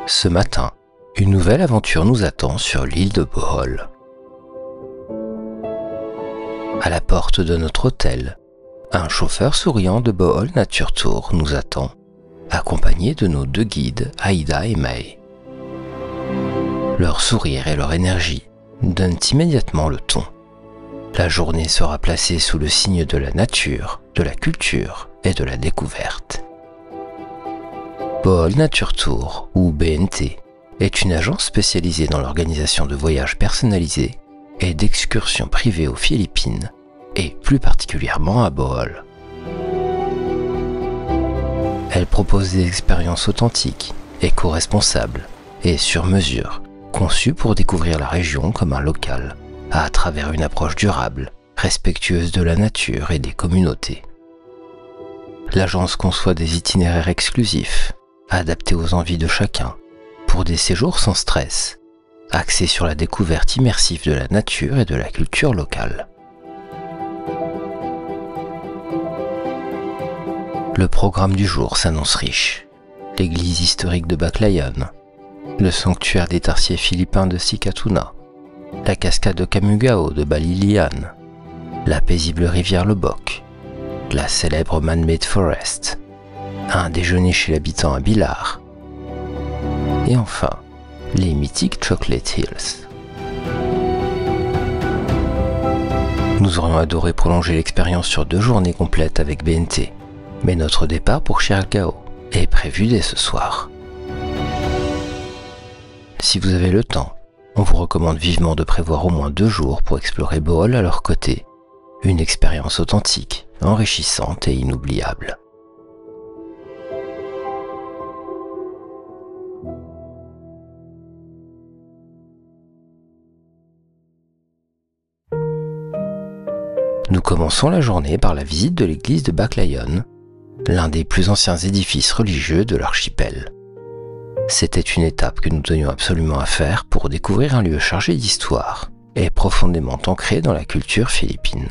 Ce matin, une nouvelle aventure nous attend sur l'île de Bohol. À la porte de notre hôtel, un chauffeur souriant de Bohol Nature Tour nous attend, accompagné de nos deux guides, Aïda et May. Leur sourire et leur énergie donnent immédiatement le ton. La journée sera placée sous le signe de la nature, de la culture et de la découverte. Bohol Nature Tour, ou BNT, est une agence spécialisée dans l'organisation de voyages personnalisés et d'excursions privées aux Philippines, et plus particulièrement à Bohol. Elle propose des expériences authentiques, éco-responsables et sur mesure, conçues pour découvrir la région comme un local, à travers une approche durable, respectueuse de la nature et des communautés. L'agence conçoit des itinéraires exclusifs, adaptés aux envies de chacun, pour des séjours sans stress, axés sur la découverte immersive de la nature et de la culture locale. Le programme du jour s'annonce riche. L'église historique de Baclayon, le sanctuaire des tarsiers philippins de Sikatuna, la cascade de Camugao de Balilian, la paisible rivière Loboc, la célèbre Man-Made Forest, un déjeuner chez l'habitant à Bilar, et enfin, les mythiques Chocolate Hills. Nous aurions adoré prolonger l'expérience sur 2 journées complètes avec BNT, mais notre départ pour Siargao est prévu dès ce soir. Si vous avez le temps, on vous recommande vivement de prévoir au moins 2 jours pour explorer Bohol à leur côté, une expérience authentique, enrichissante et inoubliable. Nous commençons la journée par la visite de l'église de Baclayon, l'un des plus anciens édifices religieux de l'archipel. C'était une étape que nous tenions absolument à faire pour découvrir un lieu chargé d'histoire et profondément ancré dans la culture philippine.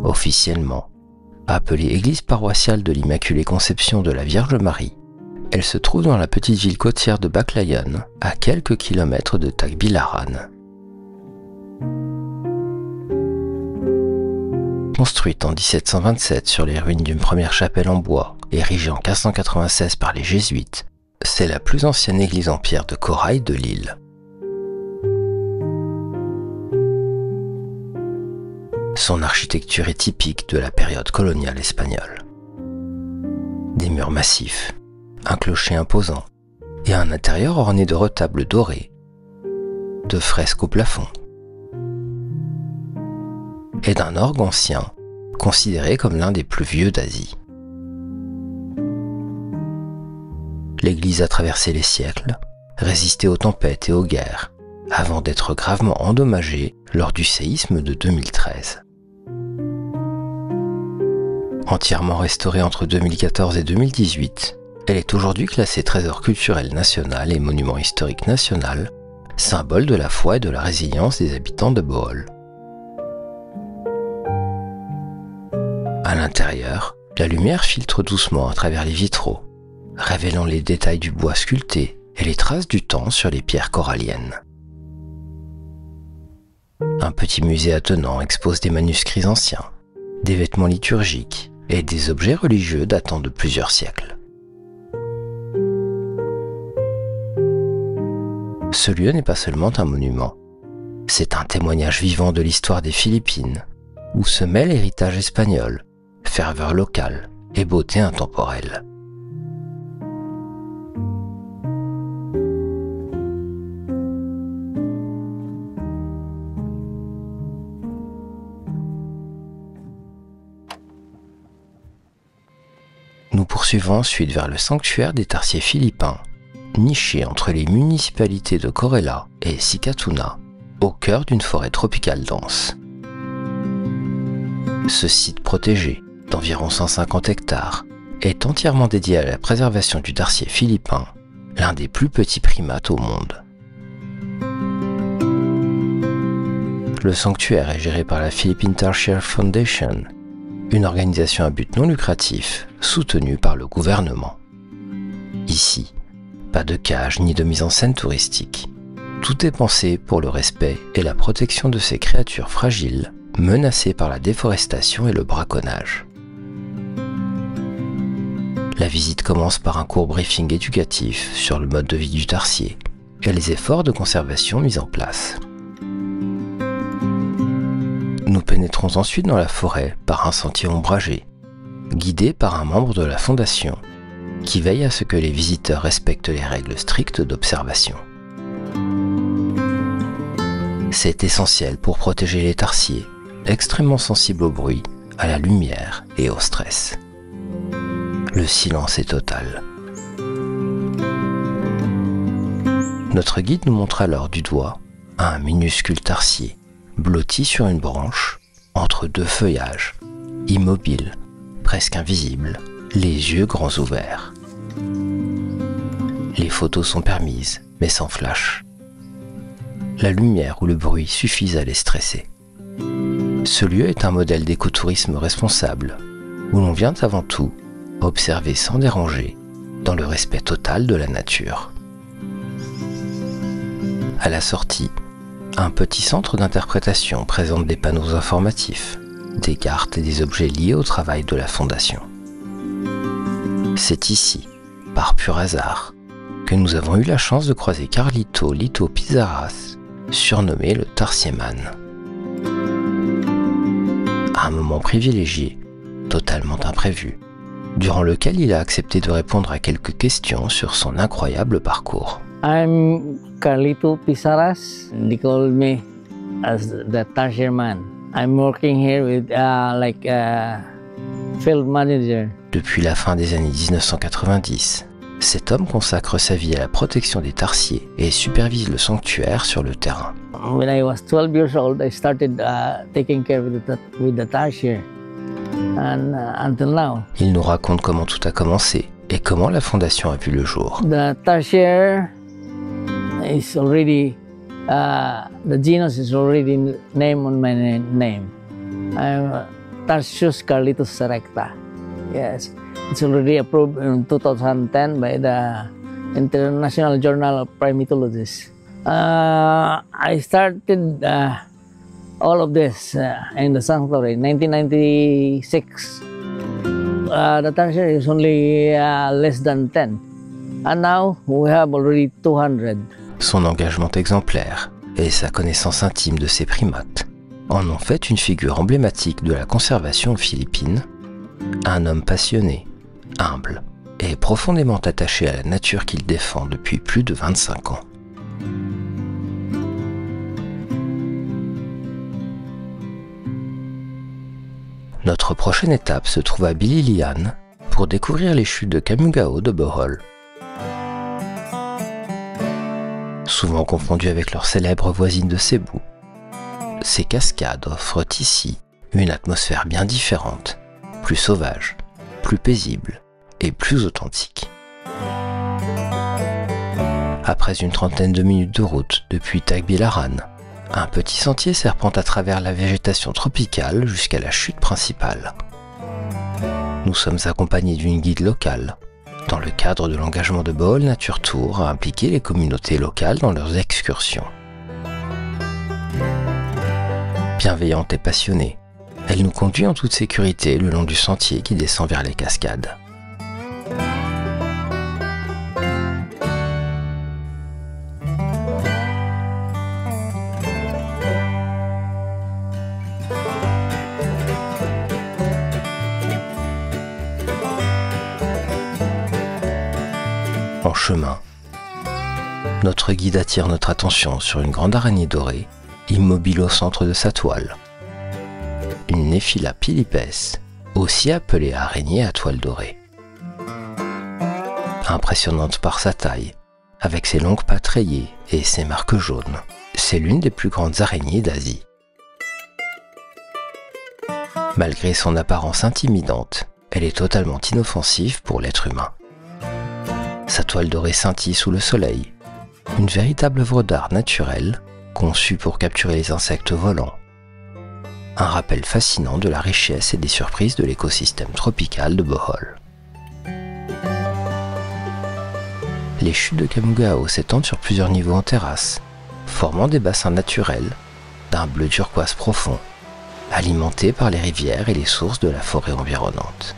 Officiellement, appelée église paroissiale de l'Immaculée Conception de la Vierge Marie, elle se trouve dans la petite ville côtière de Baclayon, à quelques kilomètres de Tagbilaran. Construite en 1727 sur les ruines d'une première chapelle en bois, érigée en 1596 par les Jésuites, c'est la plus ancienne église en pierre de corail de l'île. Son architecture est typique de la période coloniale espagnole. Des murs massifs, un clocher imposant et un intérieur orné de retables dorés, de fresques au plafond et d'un orgue ancien, considéré comme l'un des plus vieux d'Asie. L'église a traversé les siècles, résisté aux tempêtes et aux guerres, avant d'être gravement endommagée lors du séisme de 2013. Entièrement restaurée entre 2014 et 2018, elle est aujourd'hui classée Trésor culturel national et monument historique national, symbole de la foi et de la résilience des habitants de Bohol. À l'intérieur, la lumière filtre doucement à travers les vitraux, révélant les détails du bois sculpté et les traces du temps sur les pierres coralliennes. Un petit musée attenant expose des manuscrits anciens, des vêtements liturgiques et des objets religieux datant de plusieurs siècles. Ce lieu n'est pas seulement un monument, c'est un témoignage vivant de l'histoire des Philippines, où se mêle héritage espagnol, ferveur locale et beauté intemporelle. Nous poursuivons ensuite vers le sanctuaire des tarsiers philippins, niché entre les municipalités de Corella et Sikatuna, au cœur d'une forêt tropicale dense. Ce site protégé, d'environ 150 hectares, est entièrement dédié à la préservation du tarsier philippin, l'un des plus petits primates au monde. le sanctuaire est géré par la Philippine Tarsier Foundation, une organisation à but non lucratif soutenue par le gouvernement. Ici, pas de cage ni de mise en scène touristique. Tout est pensé pour le respect et la protection de ces créatures fragiles menacées par la déforestation et le braconnage. La visite commence par un court briefing éducatif sur le mode de vie du tarsier et les efforts de conservation mis en place. Nous pénétrons ensuite dans la forêt par un sentier ombragé, guidé par un membre de la Fondation, qui veille à ce que les visiteurs respectent les règles strictes d'observation. C'est essentiel pour protéger les tarsiers, extrêmement sensibles au bruit, à la lumière et au stress. Le silence est total. Notre guide nous montre alors du doigt un minuscule tarsier, blotti sur une branche, entre deux feuillages, immobile, presque invisible, les yeux grands ouverts. Les photos sont permises, mais sans flash. La lumière ou le bruit suffisent à les stresser. Ce lieu est un modèle d'écotourisme responsable, où l'on vient avant tout observer sans déranger, dans le respect total de la nature. À la sortie, un petit centre d'interprétation présente des panneaux informatifs, des cartes et des objets liés au travail de la Fondation. C'est ici, par pur hasard, que nous avons eu la chance de croiser Carlito Lito Pizarras, surnommé le Tarsieman. Un moment privilégié, totalement imprévu, durant lequel il a accepté de répondre à quelques questions sur son incroyable parcours. I'm Carlito Pizarras. They call me as the Tarsierman. I'm working here with field manager. Depuis la fin des années 1990, cet homme consacre sa vie à la protection des tarsiers et supervise le sanctuaire sur le terrain. When I was 12 years old, I started taking care with the tarsier, and until now. Il nous raconte comment tout a commencé et comment la Fondation a vu le jour. The tarsier is already, the genus is already named on my name. I'm Tarsius Carlitos serecta. Yes, it's already approved in 2010 by the International Journal of Primatologists. I started all of this in the sanctuary in 1996. The tarsier is only less than 10, and now we have already 200. Son engagement exemplaire et sa connaissance intime de ces primates en ont fait une figure emblématique de la conservation aux Philippines, un homme passionné, humble et profondément attaché à la nature qu'il défend depuis plus de 25 ans. Notre prochaine étape se trouve à Bililian pour découvrir les chutes de Camugao de Bohol. Souvent confondues avec leur célèbre voisine de Cebu, ces cascades offrent ici une atmosphère bien différente, plus sauvage, plus paisible et plus authentique. Après une trentaine de minutes de route depuis Tagbilaran, un petit sentier serpente à travers la végétation tropicale jusqu'à la chute principale. Nous sommes accompagnés d'une guide locale, dans le cadre de l'engagement de Bohol Nature Tour à impliquer les communautés locales dans leurs excursions. Bienveillante et passionnée, elle nous conduit en toute sécurité le long du sentier qui descend vers les cascades. En chemin, notre guide attire notre attention sur une grande araignée dorée, immobile au centre de sa toile. Une Nephila pilipes, aussi appelée araignée à toile dorée. Impressionnante par sa taille, avec ses longues pattes rayées et ses marques jaunes, c'est l'une des plus grandes araignées d'Asie. Malgré son apparence intimidante, elle est totalement inoffensive pour l'être humain. Sa toile dorée scintille sous le soleil, une véritable œuvre d'art naturelle conçu pour capturer les insectes volants. Un rappel fascinant de la richesse et des surprises de l'écosystème tropical de Bohol. Les chutes de Camugao s'étendent sur plusieurs niveaux en terrasse, formant des bassins naturels d'un bleu turquoise profond, alimentés par les rivières et les sources de la forêt environnante.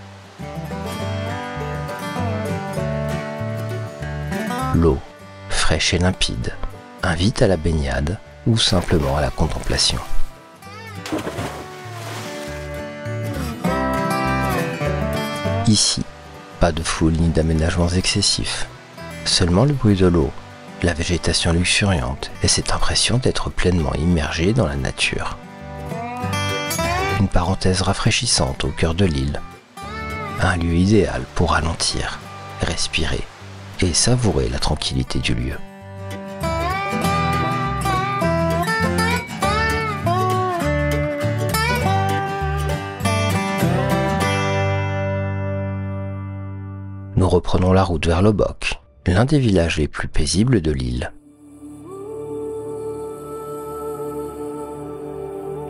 L'eau, fraîche et limpide, invite à la baignade ou simplement à la contemplation. Ici, pas de foule ni d'aménagements excessifs, seulement le bruit de l'eau, la végétation luxuriante et cette impression d'être pleinement immergé dans la nature. Une parenthèse rafraîchissante au cœur de l'île, un lieu idéal pour ralentir, respirer et savourer la tranquillité du lieu. Nous reprenons la route vers Loboc, l'un des villages les plus paisibles de l'île.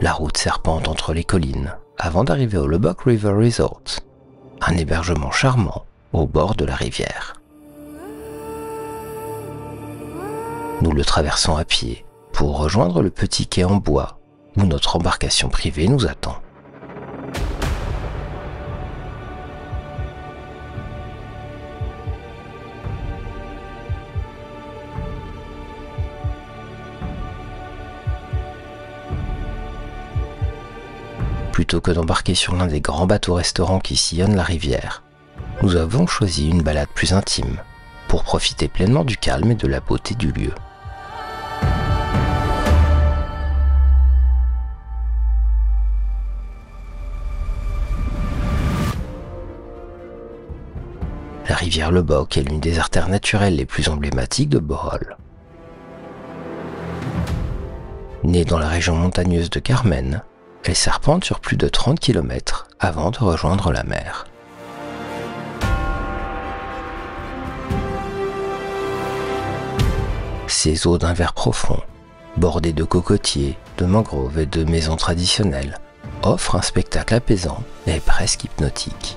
La route serpente entre les collines avant d'arriver au Loboc River Resort, un hébergement charmant au bord de la rivière. Nous le traversons à pied pour rejoindre le petit quai en bois où notre embarcation privée nous attend. Plutôt que d'embarquer sur l'un des grands bateaux-restaurants qui sillonnent la rivière, nous avons choisi une balade plus intime pour profiter pleinement du calme et de la beauté du lieu. La rivière Loboc est l'une des artères naturelles les plus emblématiques de Bohol. Née dans la région montagneuse de Carmen, elle serpente sur plus de 30 km avant de rejoindre la mer. Ses eaux d'un vert profond, bordées de cocotiers, de mangroves et de maisons traditionnelles, offrent un spectacle apaisant et presque hypnotique.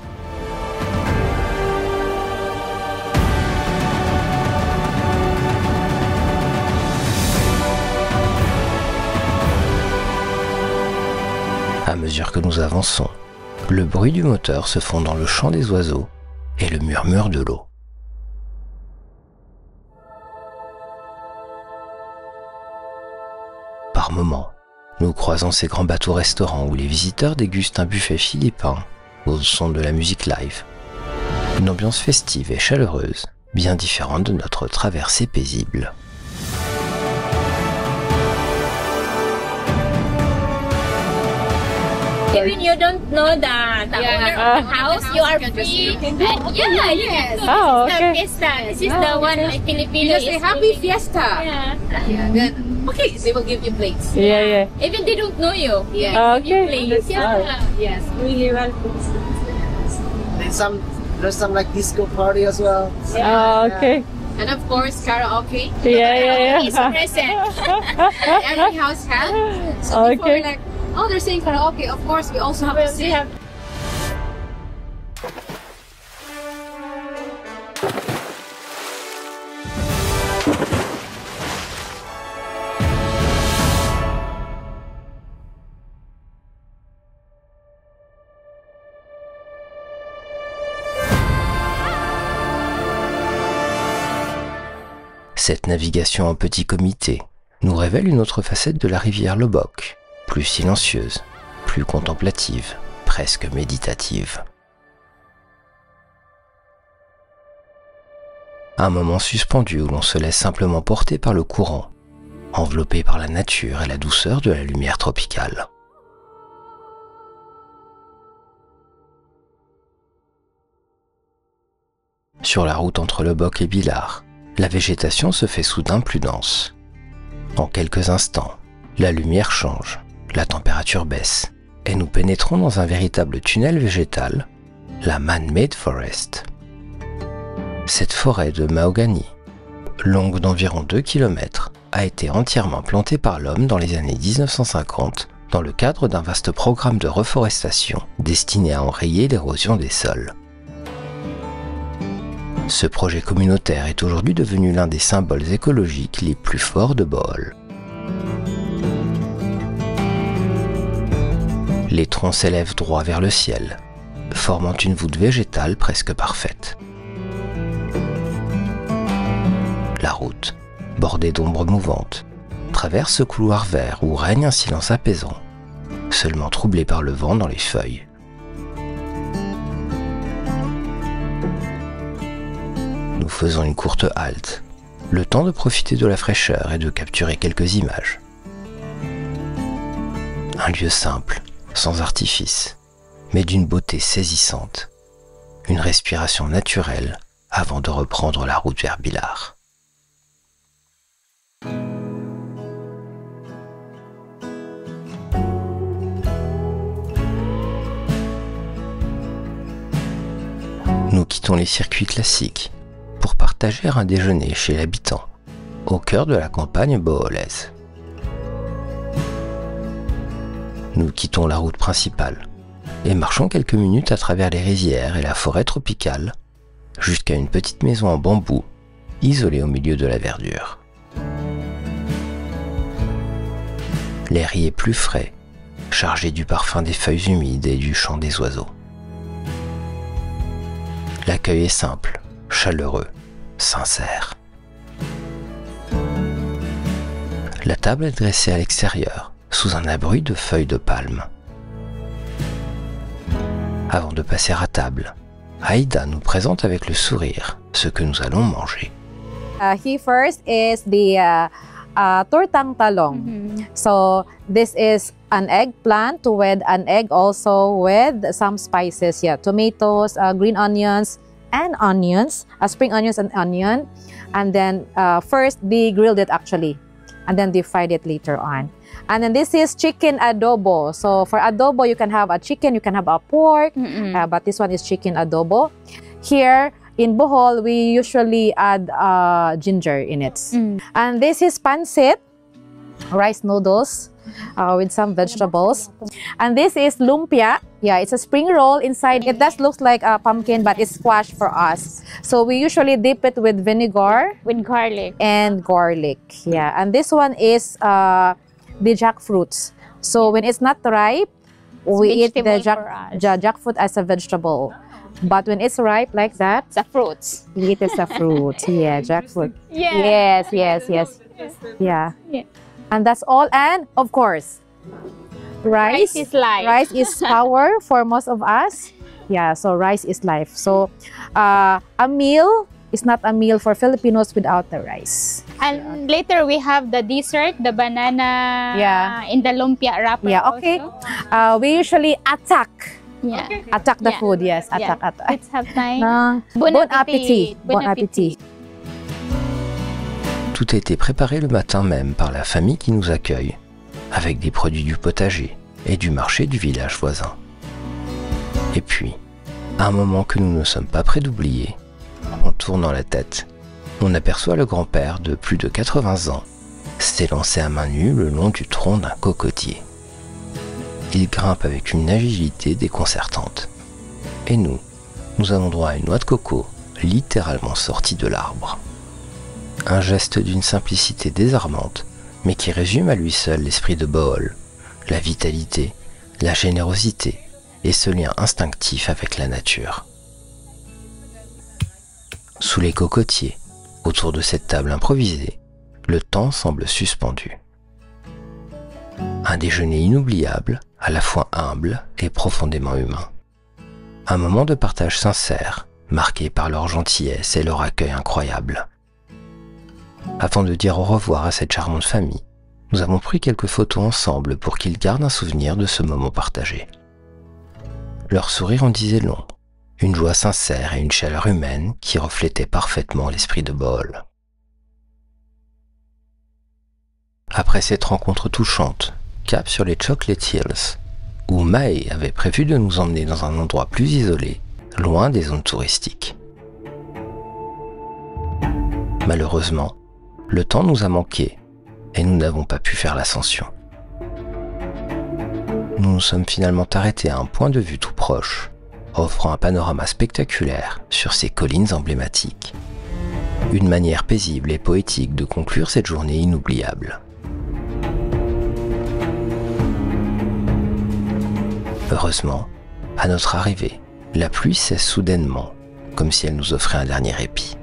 À mesure que nous avançons, le bruit du moteur se fond dans le chant des oiseaux et le murmure de l'eau. Par moments, nous croisons ces grands bateaux-restaurants où les visiteurs dégustent un buffet philippin au son de la musique live. Une ambiance festive et chaleureuse, bien différente de notre traversée paisible. Even you don't know the owner of the house, you are free. And yeah, yes. Oh, This is okay. the fiesta. This is the one like Filipino. Just say happy fiesta. Yeah. Yeah, then, okay, they will give you plates. Yeah, yeah. Even they don't know you. Yeah. Okay. Please. Yeah. Yes, really welcome. And there's some like disco party as well. Oh, okay. And of course, karaoke. Yeah, He's yeah. present. Every house has. So before Okay. we're like, oh, they're saying karaoke. Of course, we also have to sing. Cette navigation en petit comité nous révèle une autre facette de la rivière Loboc, plus silencieuse, plus contemplative, presque méditative. Un moment suspendu où l'on se laisse simplement porter par le courant, enveloppé par la nature et la douceur de la lumière tropicale. Sur la route entre Loboc et Bilar, la végétation se fait soudain plus dense. En quelques instants, la lumière change, la température baisse, et nous pénétrons dans un véritable tunnel végétal, la Man-Made Forest. Cette forêt de mahogany, longue d'environ 2 km, a été entièrement planté par l'homme dans les années 1950 dans le cadre d'un vaste programme de reforestation destiné à enrayer l'érosion des sols. Ce projet communautaire est aujourd'hui devenu l'un des symboles écologiques les plus forts de Bohol. Les troncs s'élèvent droit vers le ciel, formant une voûte végétale presque parfaite. La route, bordée d'ombres mouvantes, traverse ce couloir vert où règne un silence apaisant, seulement troublé par le vent dans les feuilles. Nous faisons une courte halte, le temps de profiter de la fraîcheur et de capturer quelques images. Un lieu simple, sans artifice, mais d'une beauté saisissante. Une respiration naturelle avant de reprendre la route vers Bilar. Nous quittons les circuits classiques pour partager un déjeuner chez l'habitant, au cœur de la campagne boholaise. Nous quittons la route principale et marchons quelques minutes à travers les rizières et la forêt tropicale jusqu'à une petite maison en bambou isolée au milieu de la verdure. L'air y est plus frais, chargé du parfum des feuilles humides et du chant des oiseaux. L'accueil est simple, chaleureux, sincère. La table est dressée à l'extérieur, sous un abri de feuilles de palme. Avant de passer à table, Aida nous présente avec le sourire ce que nous allons manger. He first is the tortang talong. So this is an eggplant with an egg also with some spices. Yeah, tomatoes, green onions, and onions, spring onions and onion. And then first they grilled it actually, and then they fried it later on. And then this is chicken adobo. So for adobo, you can have a chicken, you can have a pork, but this one is chicken adobo. Here in Bohol, we usually add ginger in it. And this is pancit, rice noodles with some vegetables. And this is lumpia. Yeah, it's a spring roll inside. It does look like a pumpkin, but it's squash for us. So we usually dip it with vinegar. With garlic. And garlic, yeah. And this one is the jackfruits. So when it's not ripe, we eat the jackfruit as a vegetable. But when it's ripe like that, The fruits. we eat as a fruit. Yeah, jackfruit. Yeah. Yes. Yeah. Yeah. And that's all. And of course, rice. Rice is life. Rice is power for most of us. Yeah, so rice is life. So a meal is not a meal for Filipinos without the rice. And later we have the dessert, the banana in the lumpia wrapper. Yeah, okay. Also. We usually attack Yeah. the Yeah. food. Yes, Yeah. attack. Let's have time. Bon Bon appétit. appétit. Bon appétit. Tout a été préparé le matin même par la famille qui nous accueille, avec des produits du potager et du marché du village voisin. Et puis, à un moment que nous ne sommes pas près d'oublier, en tournant la tête, on aperçoit le grand-père de plus de 80 ans s'élancer à main nue le long du tronc d'un cocotier. Il grimpe avec une agilité déconcertante. Et nous avons droit à une noix de coco littéralement sortie de l'arbre. Un geste d'une simplicité désarmante, mais qui résume à lui seul l'esprit de Bohol, la vitalité, la générosité et ce lien instinctif avec la nature. Sous les cocotiers, autour de cette table improvisée, le temps semble suspendu. Un déjeuner inoubliable, à la fois humble et profondément humain. Un moment de partage sincère, marqué par leur gentillesse et leur accueil incroyable. Avant de dire au revoir à cette charmante famille, nous avons pris quelques photos ensemble pour qu'ils gardent un souvenir de ce moment partagé. Leur sourire en disait long, une joie sincère et une chaleur humaine qui reflétaient parfaitement l'esprit de Bohol. Après cette rencontre touchante, cap sur les Chocolate Hills, où Mae avait prévu de nous emmener dans un endroit plus isolé, loin des zones touristiques. Malheureusement, le temps nous a manqué et nous n'avons pas pu faire l'ascension. Nous nous sommes finalement arrêtés à un point de vue tout proche, offrant un panorama spectaculaire sur ces collines emblématiques. Une manière paisible et poétique de conclure cette journée inoubliable. Heureusement, à notre arrivée, la pluie cesse soudainement, comme si elle nous offrait un dernier répit.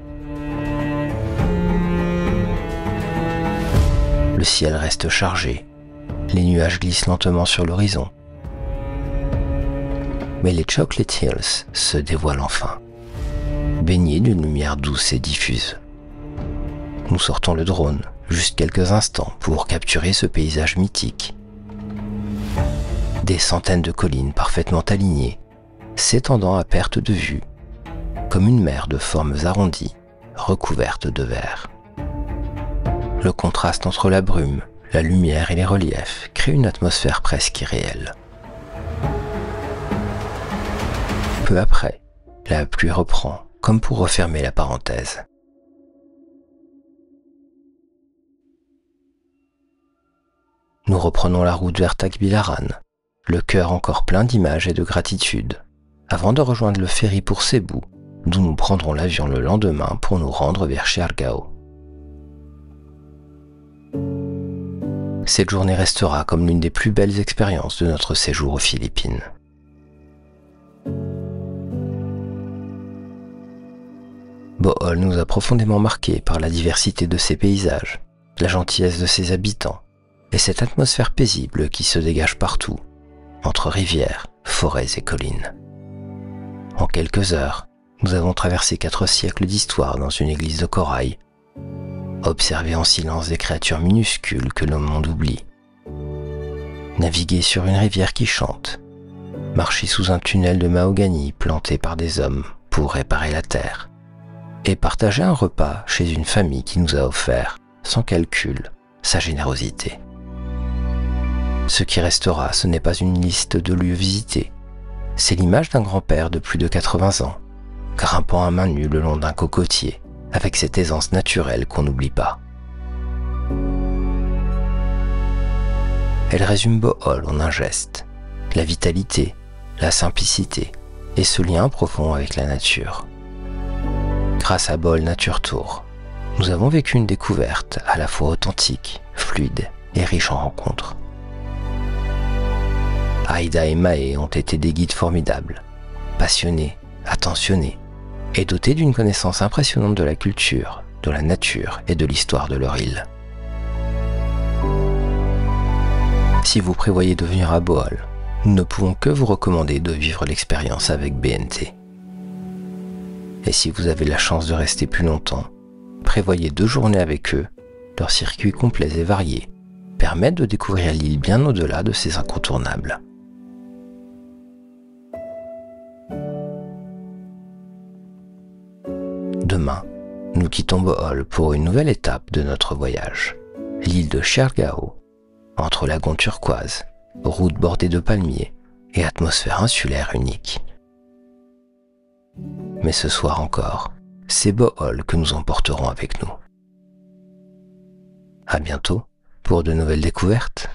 Le ciel reste chargé, les nuages glissent lentement sur l'horizon. Mais les Chocolate Hills se dévoilent enfin, baignés d'une lumière douce et diffuse. Nous sortons le drone, juste quelques instants, pour capturer ce paysage mythique. Des centaines de collines parfaitement alignées, s'étendant à perte de vue, comme une mer de formes arrondies, recouvertes de vert. Le contraste entre la brume, la lumière et les reliefs crée une atmosphère presque irréelle. Peu après, la pluie reprend, comme pour refermer la parenthèse. Nous reprenons la route vers Tagbilaran, le cœur encore plein d'images et de gratitude, avant de rejoindre le ferry pour Cebu, d'où nous prendrons l'avion le lendemain pour nous rendre vers Siargao. Cette journée restera comme l'une des plus belles expériences de notre séjour aux Philippines. Bohol nous a profondément marqués par la diversité de ses paysages, la gentillesse de ses habitants et cette atmosphère paisible qui se dégage partout, entre rivières, forêts et collines. En quelques heures, nous avons traversé 4 siècles d'histoire dans une église de corail, observé en silence des créatures minuscules que le monde oublie, navigué sur une rivière qui chante, marché sous un tunnel de mahogany planté par des hommes pour réparer la terre, et partagé un repas chez une famille qui nous a offert, sans calcul, sa générosité. Ce qui restera, ce n'est pas une liste de lieux visités, c'est l'image d'un grand-père de plus de 80 ans, grimpant à main nue le long d'un cocotier, avec cette aisance naturelle qu'on n'oublie pas. Elle résume Bohol en un geste, la vitalité, la simplicité et ce lien profond avec la nature. Grâce à Bohol Nature Tour, nous avons vécu une découverte à la fois authentique, fluide et riche en rencontres. Aïda et Mae ont été des guides formidables, passionnés, attentionnés et dotés d'une connaissance impressionnante de la culture, de la nature et de l'histoire de leur île. Si vous prévoyez de venir à Bohol, nous ne pouvons que vous recommander de vivre l'expérience avec BNT. Et si vous avez la chance de rester plus longtemps, prévoyez 2 journées avec eux. Leurs circuits complets et variés permettent de découvrir l'île bien au-delà de ses incontournables. Demain, nous quittons Bohol pour une nouvelle étape de notre voyage, l'île de Siargao, entre lagons turquoise, routes bordées de palmiers et atmosphère insulaire unique. Mais ce soir encore, c'est Bohol que nous emporterons avec nous. À bientôt pour de nouvelles découvertes.